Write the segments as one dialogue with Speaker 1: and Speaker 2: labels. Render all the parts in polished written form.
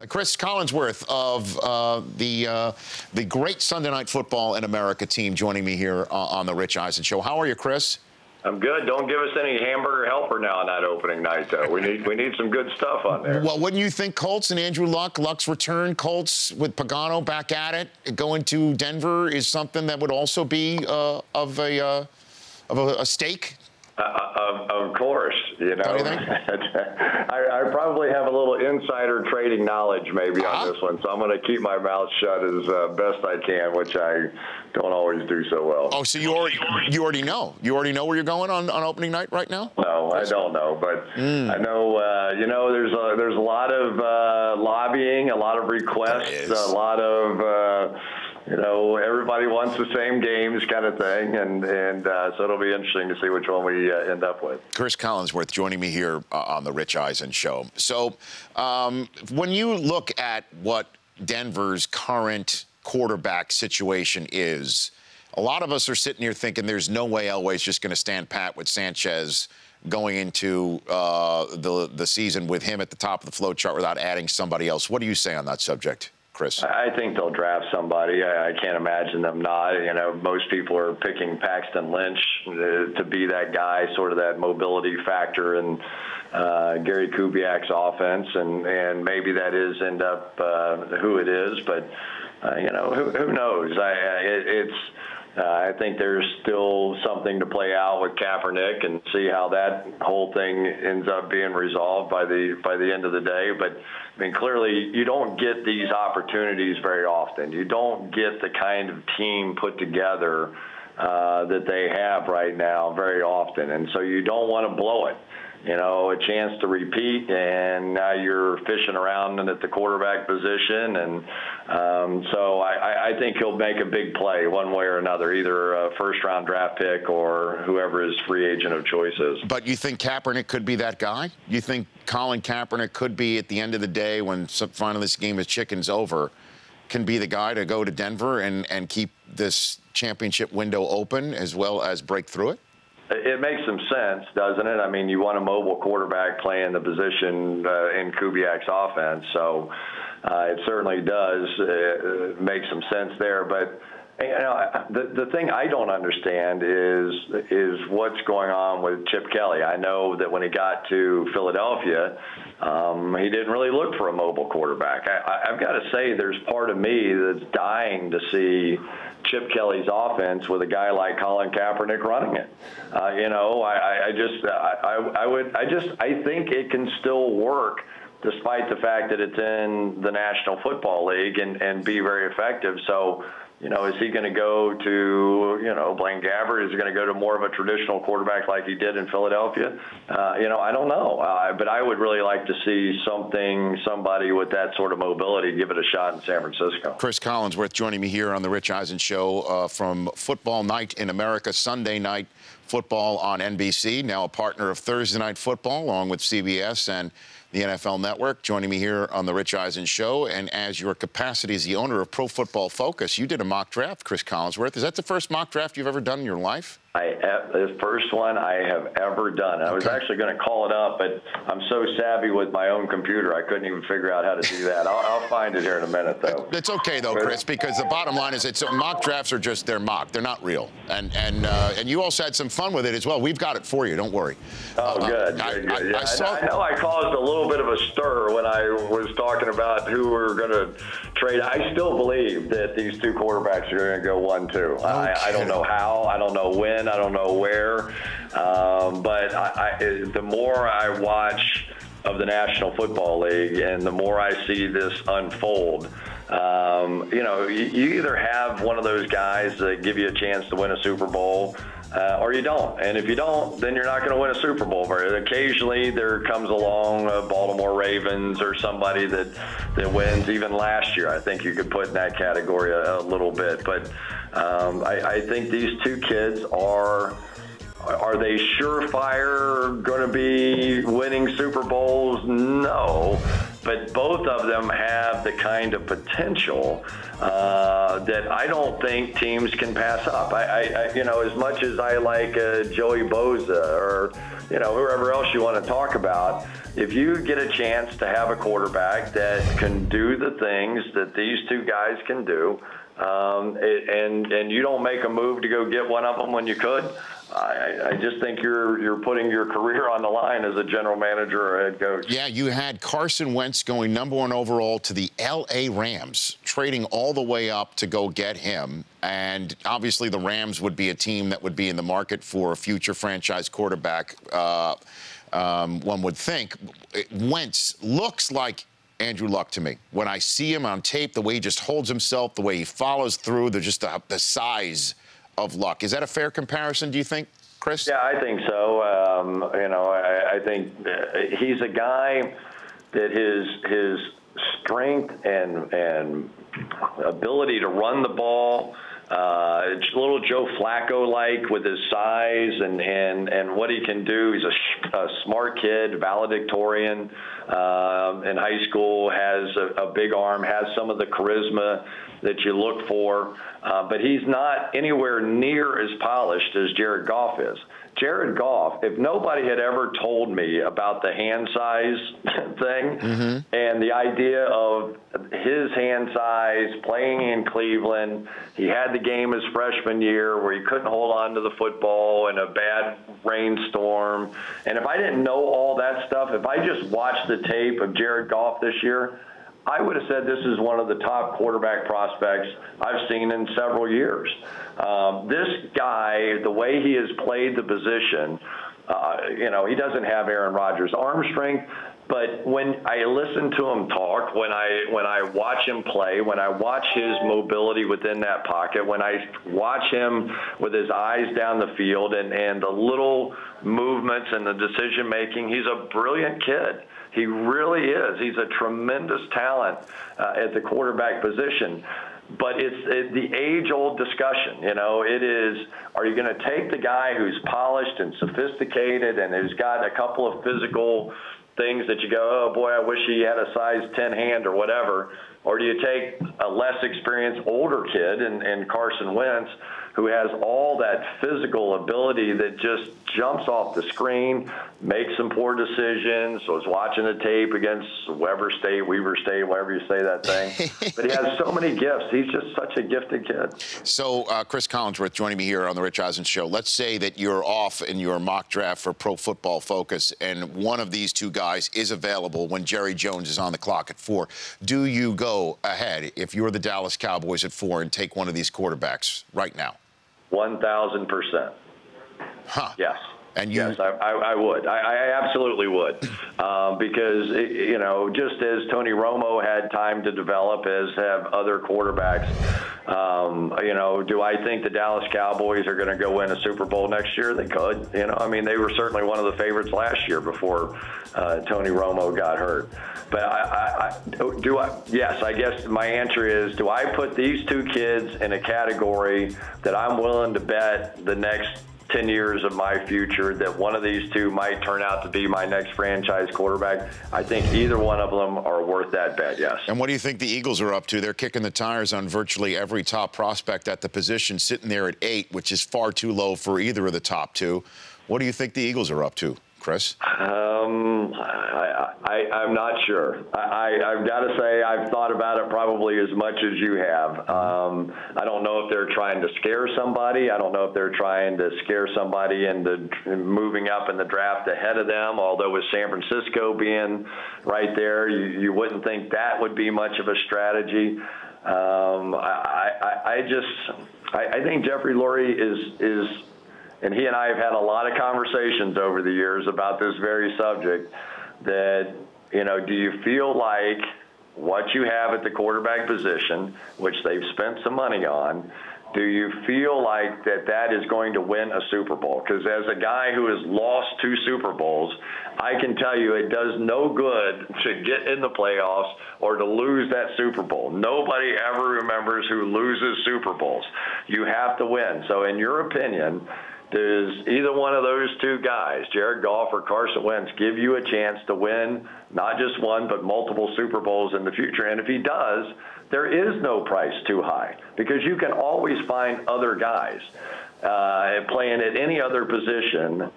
Speaker 1: Cris Collinsworth of the great Sunday Night Football in America team joining me here on the Rich Eisen Show. How are you, Chris?
Speaker 2: I'm good. Don't give us any hamburger helper now on that opening night, though. We need some good stuff on there.
Speaker 1: Well, wouldn't you think Colts and Andrew Luck's return, Colts with Pagano back at it, going to Denver is something that would also be of a stake?
Speaker 2: Of course, you know.
Speaker 1: What do you think?
Speaker 2: I probably have a little insider trading knowledge maybe on this one, so I'm going to keep my mouth shut as best I can, which I don't always do so well.
Speaker 1: Oh, so you already know? You already know where you're going on opening night right now?
Speaker 2: No, I don't know, but I know you know there's a lot of lobbying, a lot of requests, a lot of. You know, everybody wants the same games kind of thing, and so it'll be interesting to see which one we end up with.
Speaker 1: Cris Collinsworth joining me here on the Rich Eisen Show. So when you look at what Denver's current quarterback situation is, a lot of us are sitting here thinking there's no way Elway's just going to stand pat with Sanchez going into the season with him at the top of the flow chart without adding somebody else. What do you say on that subject, Chris?
Speaker 2: I think they'll draft somebody. I can't imagine them not. You know, most people are picking Paxton Lynch to be that guy, sort of that mobility factor in Gary Kubiak's offense, and maybe that is end up who it is. But you know, who knows? I think there's still something to play out with Kaepernick and see how that whole thing ends up being resolved by the end of the day. But I mean, clearly, you don't get these opportunities very often. You don't get the kind of team put together that they have right now very often, and so you don't want to blow it. You know, a chance to repeat, and now you're fishing around at the quarterback position. And so I think he'll make a big play one way or another, either a first-round draft pick or whoever his free agent of choice is.
Speaker 1: But you think Kaepernick could be that guy? You think Colin Kaepernick could be, at the end of the day, when finally this game of chicken's over, can be the guy to go to Denver and keep this championship window open as well as break through it?
Speaker 2: It makes some sense, doesn't it? I mean, you want a mobile quarterback playing the position in Kubiak's offense, so it certainly does make some sense there. But you know, the thing I don't understand is what's going on with Chip Kelly. I know that when he got to Philadelphia, he didn't really look for a mobile quarterback. I've got to say, there's part of me that's dying to see Chip Kelly's offense with a guy like Colin Kaepernick running it. You know, I think it can still work despite the fact that it's in the National Football League and be very effective. So, you know, is he going to go to, you know, Blaine Gabbert? Is he going to go to more of a traditional quarterback like he did in Philadelphia? You know, I don't know. But I would really like to see somebody with that sort of mobility give it a shot in San Francisco.
Speaker 1: Cris Collinsworth joining me here on the Rich Eisen Show from Football Night in America, Sunday Night Football on NBC, now a partner of Thursday Night Football, along with CBS and the NFL Network, joining me here on the Rich Eisen Show. And as your capacity as the owner of Pro Football Focus, you did a mock draft, Cris Collinsworth. Is that the first mock draft you've ever done in your life?
Speaker 2: The first one I have ever done. I was actually going to call it up, but I'm so savvy with my own computer, I couldn't even figure out how to do that. I'll find it here in a minute, though.
Speaker 1: It's okay, though, Chris, because the bottom line is mock drafts are just, they're mock. They're not real. And you also had some fun with it as well. We've got it for you. Don't worry.
Speaker 2: Oh, good. I know I caused a little bit of a stir when I was talking about who we're going to trade. I still believe that these two quarterbacks are going to go 1-2. Okay. I don't know how. I don't know when. I don't know where. But the more I watch of the National Football League and the more I see this unfold, you know, you either have one of those guys that give you a chance to win a Super Bowl, or you don't. And if you don't, then you're not going to win a Super Bowl. Occasionally there comes along Baltimore Ravens or somebody that wins. Even last year, I think you could put in that category a little bit. But I think these two kids are they surefire going to be winning Super Bowls? No. but both of them have the kind of potential that I don't think teams can pass up. I you know, as much as I like Joey Bosa or, you know, whoever else you want to talk about, if you get a chance to have a quarterback that can do the things that these two guys can do, and you don't make a move to go get one of them when you could, I just think you're putting your career on the line as a general manager or head coach.
Speaker 1: Yeah, you had Carson Wentz going #1 overall to the L.A. Rams, trading all the way up to go get him. And obviously the Rams would be a team that would be in the market for a future franchise quarterback, one would think. Wentz looks like Andrew Luck to me. When I see him on tape, the way he just holds himself, the way he follows through, the size of Luck. Is that a fair comparison, do you think, Chris?
Speaker 2: Yeah, I think so. You know, I think he's a guy that his strength and ability to run the ball, it's a little Joe Flacco-like with his size and what he can do. He's a smart kid, valedictorian in high school, has a big arm, has some of the charisma that you look for, but he's not anywhere near as polished as Jared Goff is. Jared Goff, if nobody had ever told me about the hand size thing and the idea of his hand size playing in Cleveland, he had the game his freshman year where he couldn't hold on to the football in a bad rainstorm. And if I didn't know all that stuff, if I just watched the tape of Jared Goff this year, I would have said this is one of the top quarterback prospects I've seen in several years. This guy, the way he has played the position, you know, he doesn't have Aaron Rodgers' arm strength, but when I listen to him talk, when I watch him play, when I watch his mobility within that pocket, when I watch him with his eyes down the field and the little movements and the decision-making, he's a brilliant kid. He really is. He's a tremendous talent at the quarterback position. But it's the age-old discussion. You know, it is, are you going to take the guy who's polished and sophisticated and who's got a couple of physical things that you go, oh, boy, I wish he had a size 10 hand or whatever, or do you take a less experienced older kid in Carson Wentz who has all that physical ability that just jumps off the screen, makes some poor decisions. So I was watching the tape against Weber State, whatever you say that thing. But he has so many gifts. He's just such a gifted kid.
Speaker 1: So Cris Collinsworth joining me here on the Rich Eisen Show. Let's say that you're off in your mock draft for Pro Football Focus, and one of these two guys is available when Jerry Jones is on the clock at 4. Do you go ahead, if you're the Dallas Cowboys at 4, and take one of these quarterbacks right now?
Speaker 2: 1,000%.
Speaker 1: Huh.
Speaker 2: Yes.
Speaker 1: And you?
Speaker 2: Yes, I would. I absolutely would. Because, you know, just as Tony Romo had time to develop, as have other quarterbacks, you know, do I think the Dallas Cowboys are going to go win a Super Bowl next year? They could. You know, I mean, they were certainly one of the favorites last year before Tony Romo got hurt. But yes, I guess my answer is, do I put these two kids in a category that I'm willing to bet the next 10 years of my future that one of these two might turn out to be my next franchise quarterback? I think either one of them are worth that bet, yes.
Speaker 1: And what do you think the Eagles are up to? They're kicking the tires on virtually every top prospect at the position, sitting there at 8, which is far too low for either of the top two. What do you think the Eagles are up to, Chris?
Speaker 2: I'm not sure. I've got to say I've thought about it probably as much as you have. I don't know if they're trying to scare somebody. I don't know if they're trying to scare somebody into moving up in the draft ahead of them, although with San Francisco being right there, you wouldn't think that would be much of a strategy. I think Jeffrey Lurie is, and he and I have had a lot of conversations over the years about this very subject, that, you know, do you feel like what you have at the quarterback position, which they've spent some money on, do you feel like that is going to win a Super Bowl? Because as a guy who has lost 2 Super Bowls, I can tell you it does no good to get in the playoffs or to lose that Super Bowl. Nobody ever remembers who loses Super Bowls. You have to win. So in your opinion, does either one of those two guys, Jared Goff or Carson Wentz, give you a chance to win not just one but multiple Super Bowls in the future? And if he does, there is no price too high because you can always find other guys playing at any other position,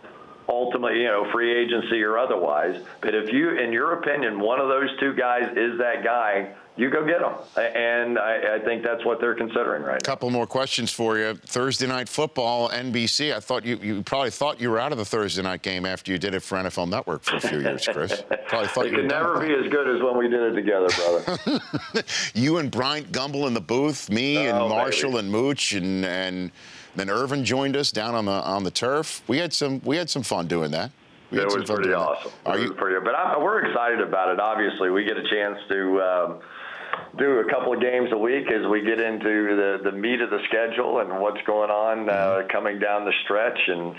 Speaker 2: ultimately, you know, free agency or otherwise. But if you, in your opinion, one of those two guys is that guy, you go get them. And I think that's what they're considering right now.
Speaker 1: Couple more questions for you. Thursday Night Football, NBC. I thought you probably thought you were out of the Thursday night game after you did it for NFL Network for a few years, Chris. Probably thought
Speaker 2: it could never be as good as when we did it together, brother.
Speaker 1: You and Bryant Gumbel in the booth, me and Marshall and Mooch, and then Irvin joined us down on the turf. We had some fun doing that.
Speaker 2: It was pretty awesome. But we're excited about it. Obviously, we get a chance to do a couple of games a week as we get into the meat of the schedule and what's going on coming down the stretch, and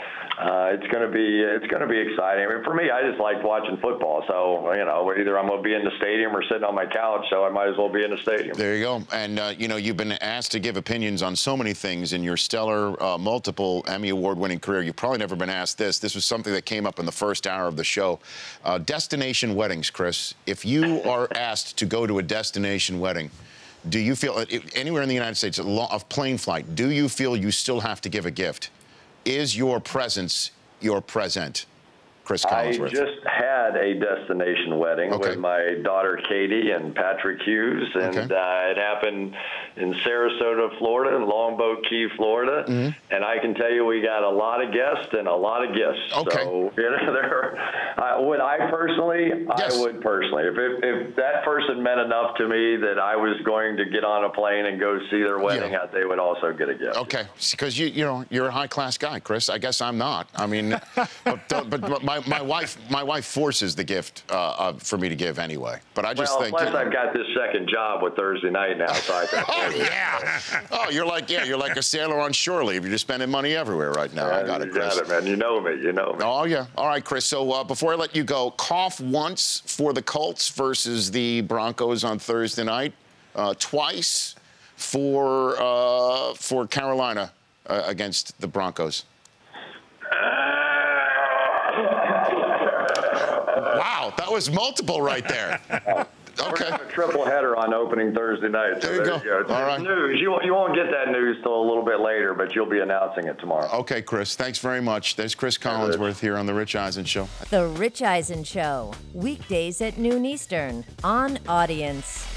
Speaker 2: it's going to be exciting. I mean, for me, I just like watching football. So you know, either I'm going to be in the stadium or sitting on my couch, so I might as well be in the stadium.
Speaker 1: There you go. And you know, you've been asked to give opinions on so many things in your stellar, multiple Emmy Award-winning career. You've probably never been asked this. This was something that came up in the first hour of the show. Destination weddings, Chris. If you are asked to go to a destination wedding, do you feel, anywhere in the United States, of plane flight, do you feel you still have to give a gift? Is your presence your present? Cris Collinsworth.
Speaker 2: I just had a destination wedding with my daughter Katie and Patrick Hughes, and it happened in Sarasota, Florida, and Longboat Key, Florida. And I can tell you, we got a lot of guests and a lot of gifts. So, you know, would I personally? Yes. I would personally. If that person meant enough to me that I was going to get on a plane and go see their wedding, they would also get a gift. Okay, because you know, you're a high class guy, Chris. I guess I'm not. I mean, but my wife forces the gift for me to give anyway. But I just think. Plus, I've got this second job with Thursday night now, so I
Speaker 1: you're like a sailor on shore leave. You're just spending money everywhere right now. I got it, Chris.
Speaker 2: You got it, man. You know me. You know me.
Speaker 1: Oh yeah. All right, Chris. So before I let you go, cough once for the Colts versus the Broncos on Thursday night. Twice for Carolina against the Broncos. Wow, that was multiple right there. Okay.
Speaker 2: A triple header on opening Thursday night. So
Speaker 1: there you go. All right.
Speaker 2: News. You won't get that news till a little bit later, but you'll be announcing it tomorrow.
Speaker 1: Okay, Chris. Thanks very much. There's Cris Collinsworth here on The Rich Eisen Show.
Speaker 3: The Rich Eisen Show, weekdays at noon Eastern on Audience.